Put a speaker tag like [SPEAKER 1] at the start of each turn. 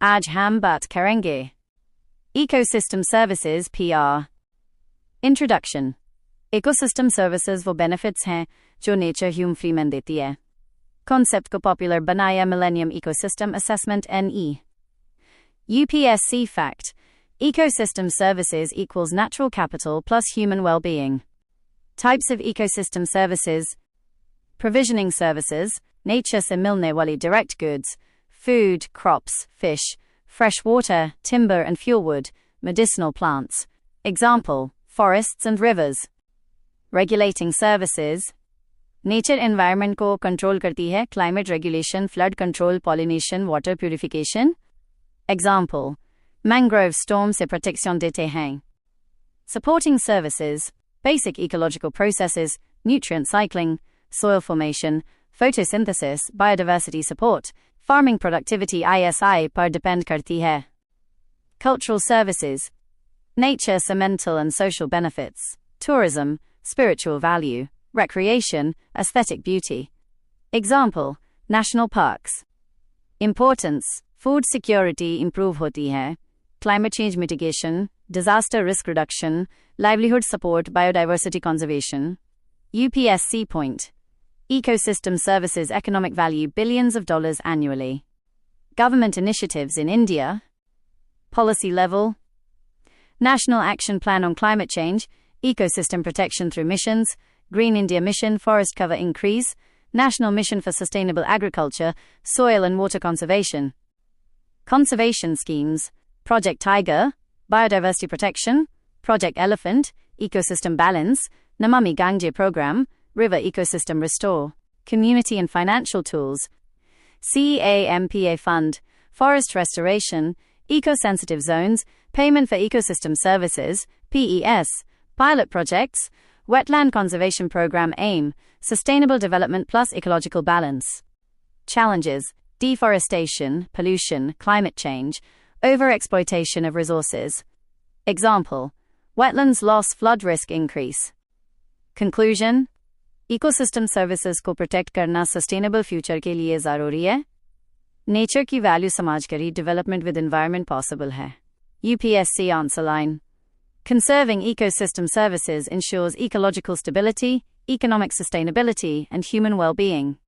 [SPEAKER 1] आज हम बात करेंगे Ecosystem Services PR. Introduction. Ecosystem services वो benefits हैं जो nature human free में देती है. Concept को popular बनाया Millennium Ecosystem Assessment NE. UPSC fact. Ecosystem services equals natural capital plus human well-being. Types of ecosystem services. Provisioning services, nature से मिलने वाली direct goods, food, crops, fish, fresh water, timber and fuelwood, medicinal plants. Example, forests and rivers. Regulating services. Nature environment को control करती है, climate regulation, flood control, pollination, water purification. Example, mangrove storm से protection देते हैं. Supporting services. Basic ecological processes, nutrient cycling, soil formation, photosynthesis, biodiversity support, farming productivity ISI पर depend करती है. Cultural services. Nature से mental and social benefits, tourism, spiritual value, recreation, aesthetic beauty. Example, national parks. Importance. Food security improve होती है. Climate change mitigation, disaster risk reduction, livelihood support, biodiversity conservation. UPSC point. Ecosystem services economic value billions of dollars annually. Government initiatives in India. Policy level. National Action Plan on Climate Change, Ecosystem Protection through Missions, Green India Mission, Forest Cover Increase, National Mission for Sustainable Agriculture, Soil and Water Conservation. Conservation schemes. Project Tiger, Biodiversity Protection, Project Elephant, Ecosystem Balance, Namami Gange Program, River Ecosystem Restore. Community and financial tools. CAMPA Fund, Forest Restoration, Eco-sensitive zones, Payment for Ecosystem Services, PES, Pilot Projects, Wetland Conservation Program AIM, Sustainable Development plus Ecological Balance. Challenges. Deforestation, pollution, climate change, overexploitation of resources. Example, wetlands loss, flood risk increase. Conclusion. Ecosystem services को protect करना sustainable future के लिए ज़रूरी है. Nature की value समाज करी development with environment possible है. UPSC answer line. Conserving ecosystem services ensures ecological stability, economic sustainability, and human well-being.